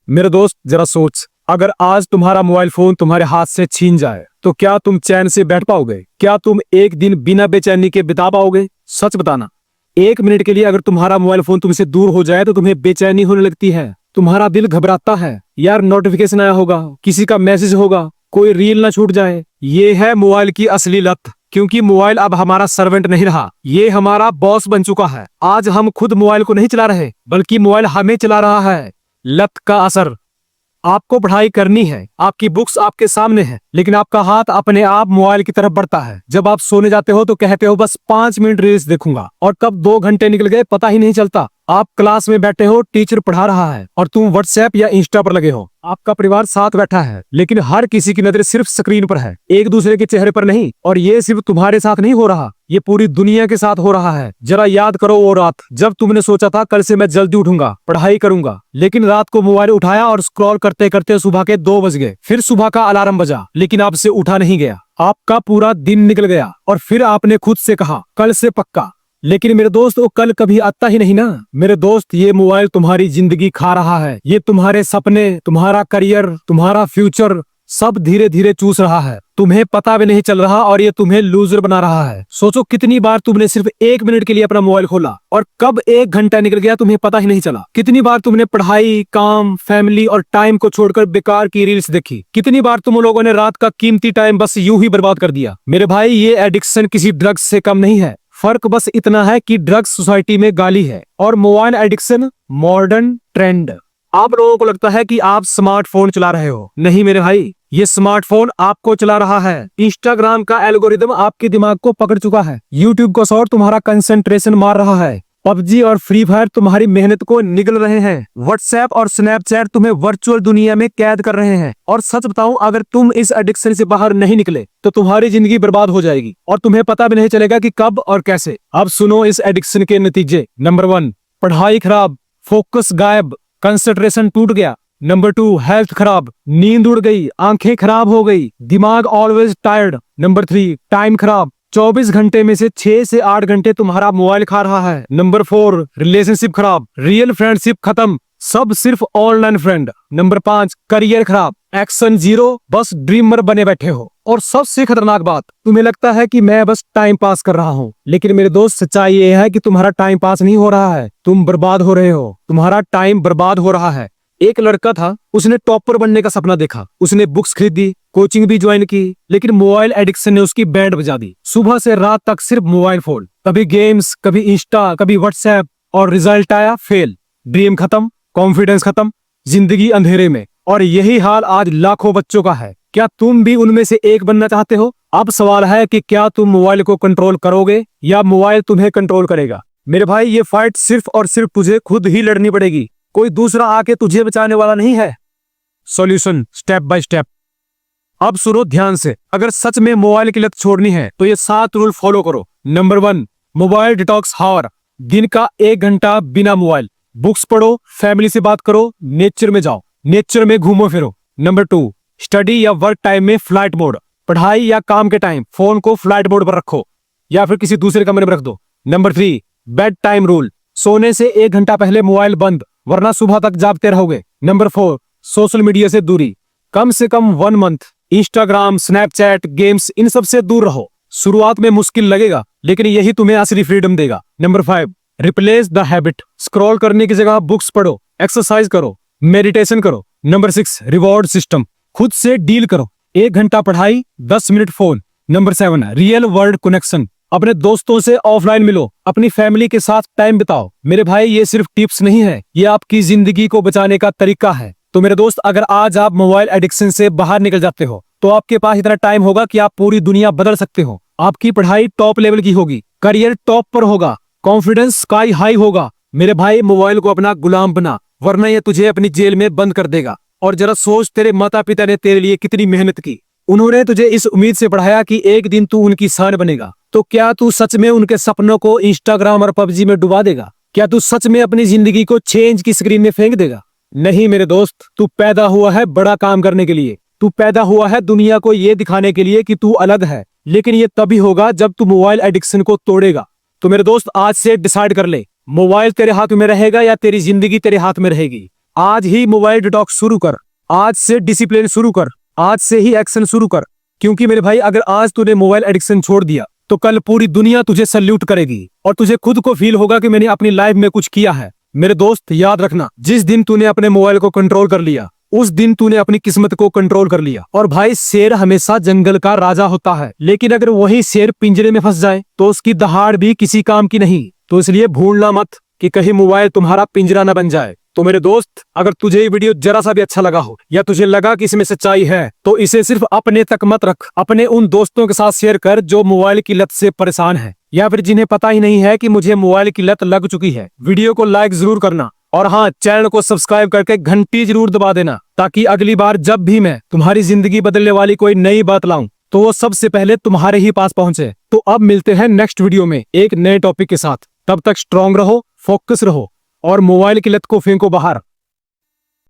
मेरे दोस्त जरा सोच, अगर आज तुम्हारा मोबाइल फोन तुम्हारे हाथ से छीन जाए तो क्या तुम चैन से बैठ पाओगे? क्या तुम एक दिन बिना बेचैनी के बिता पाओगे? सच बताना। एक मिनट के लिए अगर तुम्हारा मोबाइल फोन तुमसे दूर हो जाए तो तुम्हें बेचैनी होने लगती है, तुम्हारा दिल घबराता है, यार नोटिफिकेशन आया होगा, किसी का मैसेज होगा, कोई रील ना छूट जाए। ये है मोबाइल की असली लत, क्योंकि मोबाइल अब हमारा सर्वेंट नहीं रहा, ये हमारा बॉस बन चुका है। आज हम खुद मोबाइल को नहीं चला रहे, बल्कि मोबाइल हमें चला रहा है। लत का असर। आपको पढ़ाई करनी है, आपकी बुक्स आपके सामने है, लेकिन आपका हाथ अपने आप मोबाइल की तरफ बढ़ता है। जब आप सोने जाते हो तो कहते हो बस 5 मिनट रील्स देखूंगा, और कब 2 घंटे निकल गए पता ही नहीं चलता। आप क्लास में बैठे हो, टीचर पढ़ा रहा है और तुम व्हाट्सएप या इंस्टा पर लगे हो। आपका परिवार साथ बैठा है, लेकिन हर किसी की नजर सिर्फ स्क्रीन पर है, एक दूसरे के चेहरे पर नहीं। और ये सिर्फ तुम्हारे साथ नहीं हो रहा, ये पूरी दुनिया के साथ हो रहा है। जरा याद करो वो रात जब तुमने सोचा था कल से मैं जल्दी उठूंगा, पढ़ाई करूंगा, लेकिन रात को मोबाइल उठाया और स्क्रॉल करते करते सुबह के 2 बज गए। फिर सुबह का अलार्म बजा, लेकिन आपसे उठा नहीं गया। आपका पूरा दिन निकल गया और फिर आपने खुद से कहा कल से पक्का। लेकिन मेरे दोस्त वो कल कभी आता ही नहीं ना। मेरे दोस्त ये मोबाइल तुम्हारी जिंदगी खा रहा है, ये तुम्हारे सपने, तुम्हारा करियर, तुम्हारा फ्यूचर सब धीरे धीरे चूस रहा है। तुम्हें पता भी नहीं चल रहा और ये तुम्हें लूजर बना रहा है। सोचो कितनी बार तुमने सिर्फ 1 मिनट के लिए अपना मोबाइल खोला और कब 1 घंटा निकल गया तुम्हें पता ही नहीं चला। कितनी बार तुमने पढ़ाई, काम, फैमिली और टाइम को छोड़कर बेकार की रील्स देखी। कितनी बार तुम लोगों ने रात का कीमती टाइम बस यूं ही बर्बाद कर दिया। मेरे भाई ये एडिक्शन किसी ड्रग्स से कम नहीं है, फर्क बस इतना है कि ड्रग्स सोसाइटी में गाली है और मोबाइल एडिक्शन मॉडर्न ट्रेंड। आप लोगों को लगता है कि आप स्मार्टफोन चला रहे हो, नहीं मेरे भाई, ये स्मार्टफोन आपको चला रहा है। इंस्टाग्राम का एल्गोरिदम आपके दिमाग को पकड़ चुका है, यूट्यूब का शॉर्ट तुम्हारा कंसंट्रेशन मार रहा है, पबजी और फ्री फायर तुम्हारी मेहनत को निगल रहे हैं, व्हाट्सएप और स्नैपचैट तुम्हें वर्चुअल दुनिया में कैद कर रहे हैं। और सच बताऊं, अगर तुम इस एडिक्शन से बाहर नहीं निकले तो तुम्हारी जिंदगी बर्बाद हो जाएगी और तुम्हें पता भी नहीं चलेगा कि कब और कैसे। अब सुनो इस एडिक्शन के नतीजे। नंबर 1, पढ़ाई खराब, फोकस गायब, कंसंट्रेशन टूट गया। नंबर 2, हेल्थ खराब, नींद उड़ गई, आंखें खराब हो गई, दिमाग ऑलवेज टायर्ड। नंबर 3, टाइम खराब, 24 घंटे में से 6 से 8 घंटे तुम्हारा मोबाइल खा रहा है। नंबर 4, रिलेशनशिप खराब, रियल फ्रेंडशिप खत्म, सब सिर्फ ऑनलाइन फ्रेंड। नंबर 5, करियर खराब, एक्शन जीरो, बस ड्रीमर बने बैठे हो। और सबसे खतरनाक बात, तुम्हें लगता है कि मैं बस टाइम पास कर रहा हूँ, लेकिन मेरे दोस्त सच्चाई ये है कि तुम्हारा टाइम पास नहीं हो रहा है, तुम बर्बाद हो रहे हो, तुम्हारा टाइम बर्बाद हो रहा है। एक लड़का था, उसने टॉपर बनने का सपना देखा, उसने बुक्स खरीदी, कोचिंग भी ज्वाइन की, लेकिन मोबाइल एडिक्शन ने उसकी बैंड बजा दी। सुबह से रात तक सिर्फ मोबाइल फोन, कभी गेम्स, कभी इंस्टा, कभी व्हाट्सएप, और रिजल्ट आया फेल, ड्रीम खत्म, कॉन्फिडेंस खत्म, जिंदगी अंधेरे में। और यही हाल आज लाखों बच्चों का है। क्या तुम भी उनमें से एक बनना चाहते हो? अब सवाल है कि क्या तुम मोबाइल को कंट्रोल करोगे या मोबाइल तुम्हें कंट्रोल करेगा। मेरे भाई ये फाइट सिर्फ और सिर्फ तुझे खुद ही लड़नी पड़ेगी, कोई दूसरा आके तुझे बचाने वाला नहीं है। Solution step by step. अब सुनो ध्यान से, अगर सच में मोबाइल की लत छोड़नी है तो ये 7 रूल फॉलो करो। नंबर 1, मोबाइल डिटॉक्स हावर, दिन का 1 घंटा बिना मोबाइल, बुक्स पढ़ो, फैमिली से बात करो, नेचर में जाओ, नेचर में घूमो फिरो। नंबर 2, स्टडी या वर्क टाइम में फ्लाइट मोड, पढ़ाई या काम के टाइम फोन को फ्लाइट मोड पर रखो या फिर किसी दूसरे कमरे में रख दो। नंबर 3, बेड टाइम रूल, सोने से 1 घंटा पहले मोबाइल बंद, वरना सुबह तक जागते रहोगे। नंबर 4, सोशल मीडिया से दूरी, कम से कम 1 मंथ इंस्टाग्राम, स्नैपचैट, गेम्स, इन सब से दूर रहो। शुरुआत में मुश्किल लगेगा, लेकिन यही तुम्हें असली फ्रीडम देगा। Number 5, replace the habit, scroll करने की जगह बुक्स पढ़ो, एक्सरसाइज करो, मेडिटेशन करो। नंबर 6, रिवॉर्ड सिस्टम, खुद से डील करो, 1 घंटा पढ़ाई, 10 minute phone. Number 7, real world connection, अपने दोस्तों से ऑफलाइन मिलो, अपनी फैमिली के साथ टाइम बिताओ। मेरे भाई ये सिर्फ टिप्स नहीं है, ये आपकी जिंदगी को बचाने का तरीका है। तो मेरे दोस्त, अगर आज आप मोबाइल एडिक्शन से बाहर निकल जाते हो तो आपके पास इतना टाइम होगा कि आप पूरी दुनिया बदल सकते हो। आपकी पढ़ाई टॉप लेवल की होगी, करियर टॉप पर होगा, कॉन्फिडेंस स्काई हाई होगा। मेरे भाई मोबाइल को अपना गुलाम बना, वरना ये तुझे अपनी जेल में बंद कर देगा। और जरा सोच, तेरे माता पिता ने तेरे लिए कितनी मेहनत की, उन्होंने तुझे इस उम्मीद से पढ़ाया कि एक दिन तू उनकी शान बनेगा। तो क्या तू सच में उनके सपनों को इंस्टाग्राम और पबजी में डुबा देगा? क्या तू सच में अपनी जिंदगी को चेंज की स्क्रीन में फेंक देगा? नहीं मेरे दोस्त, तू पैदा हुआ है बड़ा काम करने के लिए, तू पैदा हुआ है दुनिया को ये दिखाने के लिए कि तू अलग है, लेकिन ये तभी होगा जब तू मोबाइल एडिक्शन को तोड़ेगा। तो मेरे दोस्त, आज से डिसाइड कर ले, मोबाइल तेरे हाथ में रहेगा या तेरी जिंदगी तेरे हाथ में रहेगी। आज ही मोबाइल डिटॉक्स शुरू कर, आज से डिसिप्लिन शुरू कर, आज से ही एक्शन शुरू कर। क्योंकि मेरे भाई अगर आज तूने मोबाइल एडिक्शन छोड़ दिया तो कल पूरी दुनिया तुझे सल्यूट करेगी और तुझे खुद को फील होगा कि मैंने अपनी लाइफ में कुछ किया है। मेरे दोस्त याद रखना, जिस दिन तूने अपने मोबाइल को कंट्रोल कर लिया उस दिन तूने अपनी किस्मत को कंट्रोल कर लिया। और भाई शेर हमेशा जंगल का राजा होता है, लेकिन अगर वही शेर पिंजरे में फंस जाए तो उसकी दहाड़ भी किसी काम की नहीं। तो इसलिए भूलना मत कि कहीं मोबाइल तुम्हारा पिंजरा न बन जाए। तो मेरे दोस्त, अगर तुझे ये वीडियो जरा सा भी अच्छा लगा हो या तुझे लगा कि इसमें सच्चाई है तो इसे सिर्फ अपने तक मत रख, अपने उन दोस्तों के साथ शेयर कर जो मोबाइल की लत से परेशान है या फिर जिन्हें पता ही नहीं है कि मुझे मोबाइल की लत लग चुकी है। वीडियो को लाइक जरूर करना और हाँ, चैनल को सब्सक्राइब करके घंटी जरूर दबा देना, ताकि अगली बार जब भी मैं तुम्हारी जिंदगी बदलने वाली कोई नई बात लाऊं तो वो सबसे पहले तुम्हारे ही पास पहुंचे। तो अब मिलते हैं नेक्स्ट वीडियो में एक नए टॉपिक के साथ। तब तक स्ट्रांग रहो, फोकस रहो और मोबाइल की लत को फेंको बाहर।